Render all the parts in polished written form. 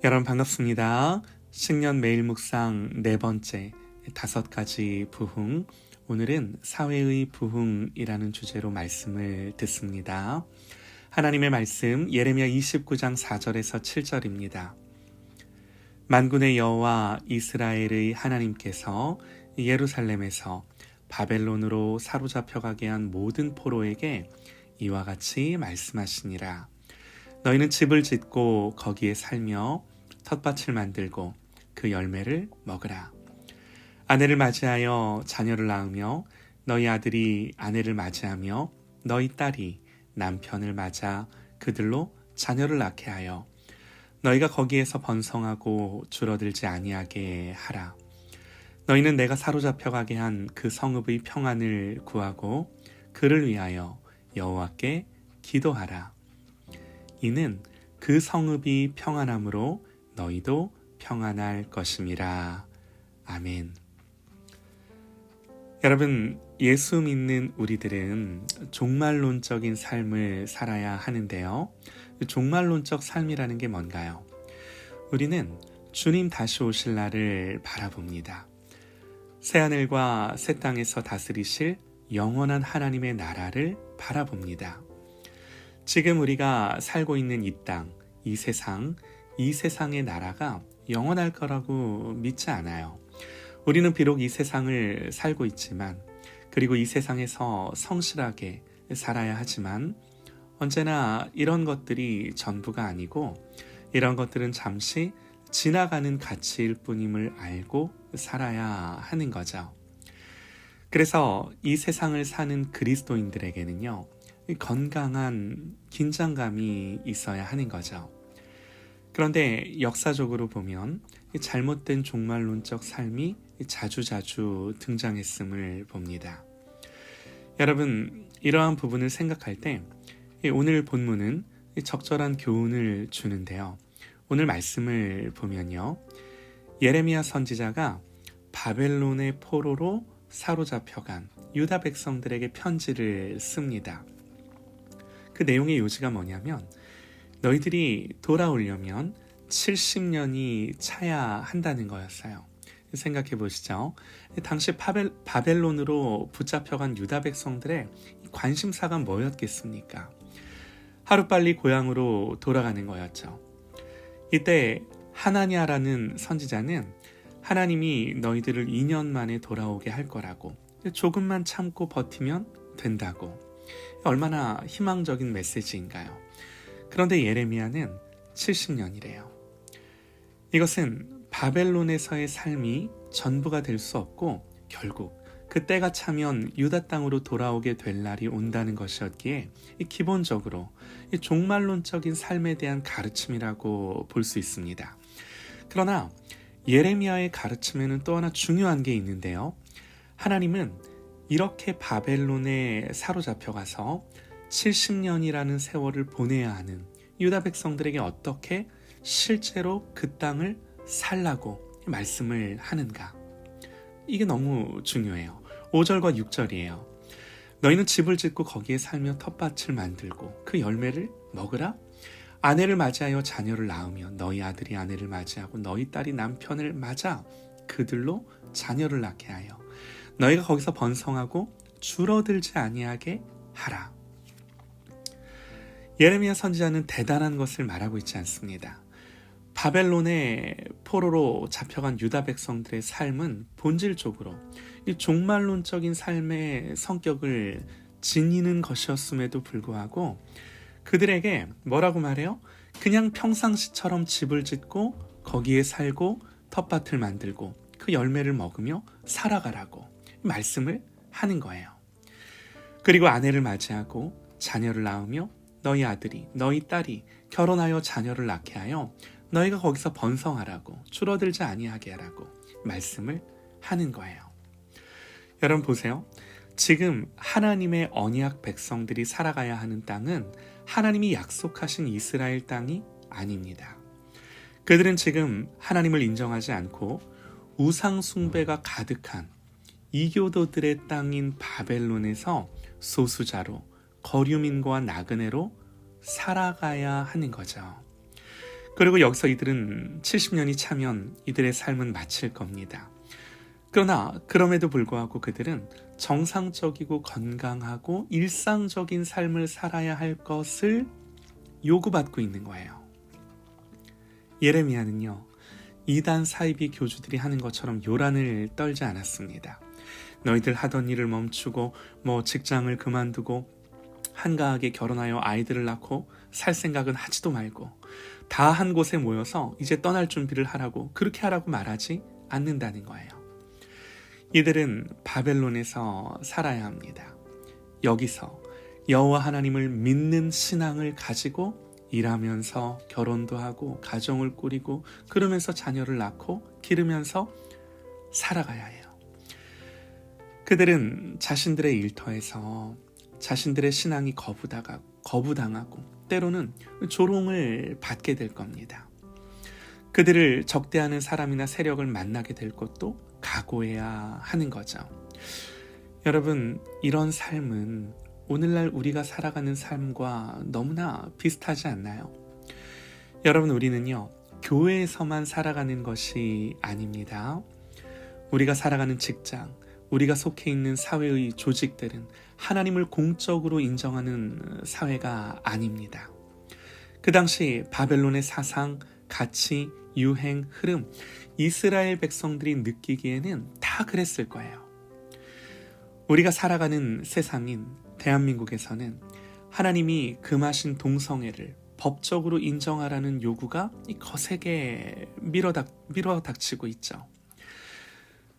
여러분 반갑습니다. 신년 매일 묵상 네 번째 5가지 부흥. 오늘은 사회의 부흥이라는 주제로 말씀을 듣습니다. 하나님의 말씀 예레미야 29장 4절에서 7절입니다. 만군의 여호와 이스라엘의 하나님께서 예루살렘에서 바벨론으로 사로잡혀가게 한 모든 포로에게 이와 같이 말씀하시니라. 너희는 집을 짓고 거기에 살며 텃밭을 만들고 그 열매를 먹으라. 아내를 맞이하여 자녀를 낳으며 너희 아들이 아내를 맞이하며 너희 딸이 남편을 맞아 그들로 자녀를 낳게 하여 너희가 거기에서 번성하고 줄어들지 아니하게 하라. 너희는 내가 사로잡혀가게 한 그 성읍의 평안을 구하고 그를 위하여 여호와께 기도하라. 이는 그 성읍이 평안함으로 너희도 평안할 것임이라. 아멘. 여러분, 예수 믿는 우리들은 종말론적인 삶을 살아야 하는데요. 종말론적 삶이라는 게 뭔가요? 우리는 주님 다시 오실 날을 바라봅니다. 새하늘과 새 땅에서 다스리실 영원한 하나님의 나라를 바라봅니다. 지금 우리가 살고 있는 이 땅, 이 세상의 나라가 영원할 거라고 믿지 않아요. 우리는 비록 이 세상을 살고 있지만, 그리고 이 세상에서 성실하게 살아야 하지만, 언제나 이런 것들이 전부가 아니고, 이런 것들은 잠시 지나가는 가치일 뿐임을 알고 살아야 하는 거죠. 그래서 이 세상을 사는 그리스도인들에게는요, 건강한 긴장감이 있어야 하는 거죠. 그런데 역사적으로 보면 잘못된 종말론적 삶이 자주자주 등장했음을 봅니다. 여러분, 이러한 부분을 생각할 때 오늘 본문은 적절한 교훈을 주는데요. 오늘 말씀을 보면요, 예레미야 선지자가 바벨론의 포로로 사로잡혀간 유다 백성들에게 편지를 씁니다. 그 내용의 요지가 뭐냐면, 너희들이 돌아오려면 70년이 차야 한다는 거였어요. 생각해 보시죠. 당시 바벨론으로 붙잡혀간 유다 백성들의 관심사가 뭐였겠습니까? 하루빨리 고향으로 돌아가는 거였죠. 이때 하나냐라는 선지자는 하나님이 너희들을 2년 만에 돌아오게 할 거라고, 조금만 참고 버티면 된다고, 얼마나 희망적인 메시지인가요? 그런데 예레미야는 70년이래요. 이것은 바벨론에서의 삶이 전부가 될 수 없고 결국 그 때가 차면 유다 땅으로 돌아오게 될 날이 온다는 것이었기에 기본적으로 종말론적인 삶에 대한 가르침이라고 볼 수 있습니다. 그러나 예레미야의 가르침에는 또 하나 중요한 게 있는데요. 하나님은 이렇게 바벨론에 사로잡혀가서 70년이라는 세월을 보내야 하는 유다 백성들에게 어떻게 실제로 그 땅을 살라고 말씀을 하는가? 이게 너무 중요해요. 5절과 6절이에요. 너희는 집을 짓고 거기에 살며 텃밭을 만들고 그 열매를 먹으라. 아내를 맞이하여 자녀를 낳으며 너희 아들이 아내를 맞이하고 너희 딸이 남편을 맞아 그들로 자녀를 낳게 하여 너희가 거기서 번성하고 줄어들지 아니하게 하라. 예레미야 선지자는 대단한 것을 말하고 있지 않습니다. 바벨론의 포로로 잡혀간 유다 백성들의 삶은 본질적으로 이 종말론적인 삶의 성격을 지니는 것이었음에도 불구하고 그들에게 뭐라고 말해요? 그냥 평상시처럼 집을 짓고 거기에 살고 텃밭을 만들고 그 열매를 먹으며 살아가라고 말씀을 하는 거예요. 그리고 아내를 맞이하고 자녀를 낳으며 너희 아들이 너희 딸이 결혼하여 자녀를 낳게 하여 너희가 거기서 번성하라고 줄어들지 아니하게 하라고 말씀을 하는 거예요. 여러분 보세요. 지금 하나님의 언약 백성들이 살아가야 하는 땅은 하나님이 약속하신 이스라엘 땅이 아닙니다. 그들은 지금 하나님을 인정하지 않고 우상 숭배가 가득한 이교도들의 땅인 바벨론에서 소수자로 거류민과 나그네로 살아가야 하는 거죠. 그리고 여기서 이들은 70년이 차면 이들의 삶은 마칠 겁니다. 그러나 그럼에도 불구하고 그들은 정상적이고 건강하고 일상적인 삶을 살아야 할 것을 요구받고 있는 거예요. 예레미야는요, 이단 사이비 교주들이 하는 것처럼 요란을 떨지 않았습니다. 너희들 하던 일을 멈추고 직장을 그만두고 한가하게 결혼하여 아이들을 낳고 살 생각은 하지도 말고 다 한 곳에 모여서 이제 떠날 준비를 하라고, 그렇게 하라고 말하지 않는다는 거예요. 이들은 바벨론에서 살아야 합니다. 여기서 여호와 하나님을 믿는 신앙을 가지고 일하면서 결혼도 하고 가정을 꾸리고 그러면서 자녀를 낳고 기르면서 살아가야 해요. 그들은 자신들의 일터에서 자신들의 신앙이 거부당하고 때로는 조롱을 받게 될 겁니다. 그들을 적대하는 사람이나 세력을 만나게 될 것도 각오해야 하는 거죠. 여러분, 이런 삶은 오늘날 우리가 살아가는 삶과 너무나 비슷하지 않나요? 여러분, 우리는요, 교회에서만 살아가는 것이 아닙니다. 우리가 살아가는 직장, 우리가 속해 있는 사회의 조직들은 하나님을 공적으로 인정하는 사회가 아닙니다. 그 당시 바벨론의 사상, 가치, 유행, 흐름, 이스라엘 백성들이 느끼기에는 다 그랬을 거예요. 우리가 살아가는 세상인 대한민국에서는 하나님이 금하신 동성애를 법적으로 인정하라는 요구가 거세게 밀어닥치고 있죠.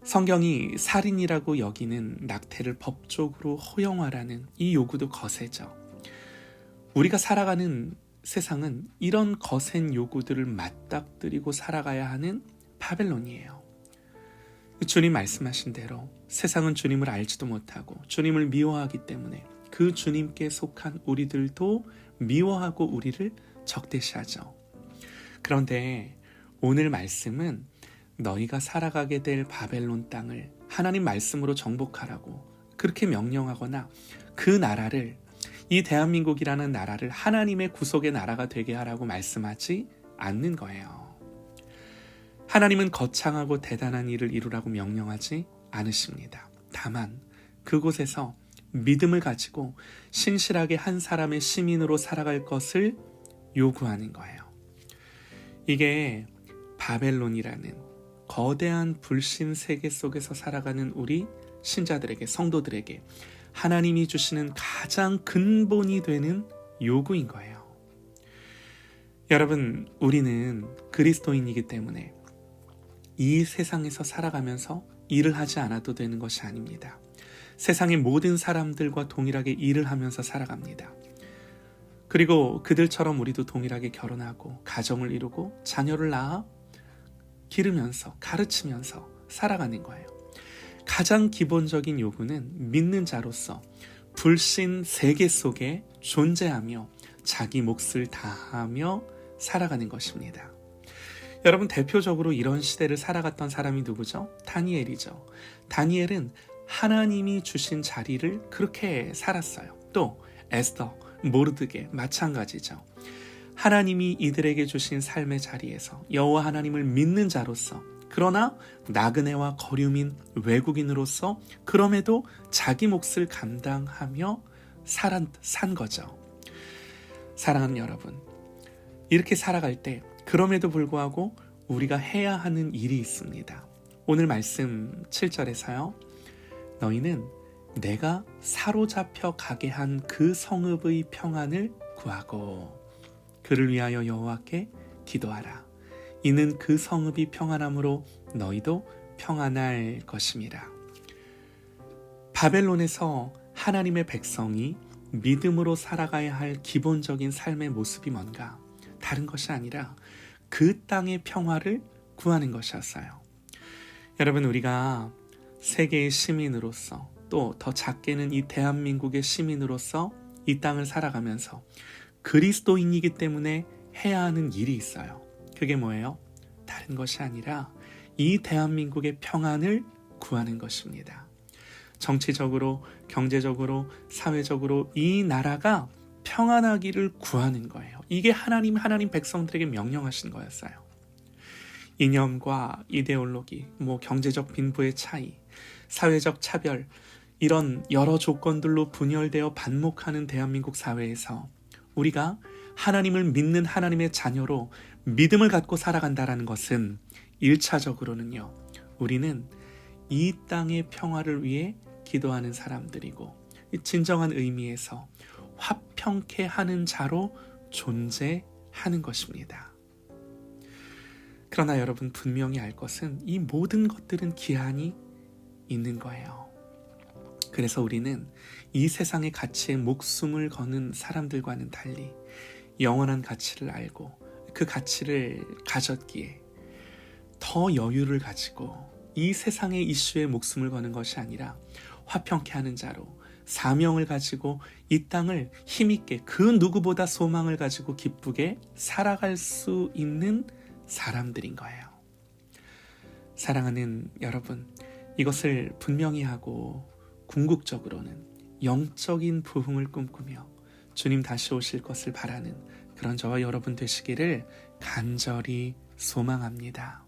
성경이 살인이라고 여기는 낙태를 법적으로 허용하라는 이 요구도 거세죠. 우리가 살아가는 세상은 이런 거센 요구들을 맞닥뜨리고 살아가야 하는 바벨론이에요. 주님 말씀하신 대로 세상은 주님을 알지도 못하고 주님을 미워하기 때문에 그 주님께 속한 우리들도 미워하고 우리를 적대시하죠. 그런데 오늘 말씀은 너희가 살아가게 될 바벨론 땅을 하나님 말씀으로 정복하라고 그렇게 명령하거나 그 나라를, 이 대한민국이라는 나라를 하나님의 구속의 나라가 되게 하라고 말씀하지 않는 거예요. 하나님은 거창하고 대단한 일을 이루라고 명령하지 않으십니다. 다만 그곳에서 믿음을 가지고 신실하게 한 사람의 시민으로 살아갈 것을 요구하는 거예요. 이게 바벨론이라는 거대한 불신 세계 속에서 살아가는 우리 신자들에게, 성도들에게 하나님이 주시는 가장 근본이 되는 요구인 거예요. 여러분, 우리는 그리스도인이기 때문에 이 세상에서 살아가면서 일을 하지 않아도 되는 것이 아닙니다. 세상의 모든 사람들과 동일하게 일을 하면서 살아갑니다. 그리고 그들처럼 우리도 동일하게 결혼하고 가정을 이루고 자녀를 낳아 기르면서 가르치면서 살아가는 거예요. 가장 기본적인 요구는 믿는 자로서 불신 세계 속에 존재하며 자기 몫을 다하며 살아가는 것입니다. 여러분, 대표적으로 이런 시대를 살아갔던 사람이 누구죠? 다니엘이죠. 다니엘은 하나님이 주신 자리를 그렇게 살았어요. 또 에스더, 모르드게 마찬가지죠. 하나님이 이들에게 주신 삶의 자리에서 여호와 하나님을 믿는 자로서, 그러나 나그네와 거류민 외국인으로서 그럼에도 자기 몫을 감당하며 산 거죠. 사랑하는 여러분, 이렇게 살아갈 때 그럼에도 불구하고 우리가 해야 하는 일이 있습니다. 오늘 말씀 7절에서요. 너희는 내가 사로잡혀 가게 한 그 성읍의 평안을 구하고 그를 위하여 여호와께 기도하라. 이는 그 성읍이 평안함으로 너희도 평안할 것임이라. 바벨론에서 하나님의 백성이 믿음으로 살아가야 할 기본적인 삶의 모습이 뭔가? 다른 것이 아니라 그 땅의 평화를 구하는 것이었어요. 여러분, 우리가 세계의 시민으로서, 또 더 작게는 이 대한민국의 시민으로서 이 땅을 살아가면서 그리스도인이기 때문에 해야 하는 일이 있어요. 그게 뭐예요? 다른 것이 아니라 이 대한민국의 평안을 구하는 것입니다. 정치적으로, 경제적으로, 사회적으로 이 나라가 평안하기를 구하는 거예요. 이게 하나님 백성들에게 명령하신 거였어요. 이념과 이데올로기, 경제적 빈부의 차이, 사회적 차별, 이런 여러 조건들로 분열되어 반목하는 대한민국 사회에서 우리가 하나님을 믿는 하나님의 자녀로 믿음을 갖고 살아간다는 것은 1차적으로는요. 우리는 이 땅의 평화를 위해 기도하는 사람들이고 진정한 의미에서 화평케 하는 자로 존재하는 것입니다. 그러나 여러분 분명히 알 것은 이 모든 것들은 기한이 있는 거예요. 그래서 우리는 이 세상의 가치에 목숨을 거는 사람들과는 달리 영원한 가치를 알고 그 가치를 가졌기에 더 여유를 가지고 이 세상의 이슈에 목숨을 거는 것이 아니라 화평케 하는 자로 사명을 가지고 이 땅을 힘있게 그 누구보다 소망을 가지고 기쁘게 살아갈 수 있는 사람들인 거예요. 사랑하는 여러분, 이것을 분명히 하고 궁극적으로는 영적인 부흥을 꿈꾸며 주님 다시 오실 것을 바라는 그런 저와 여러분 되시기를 간절히 소망합니다.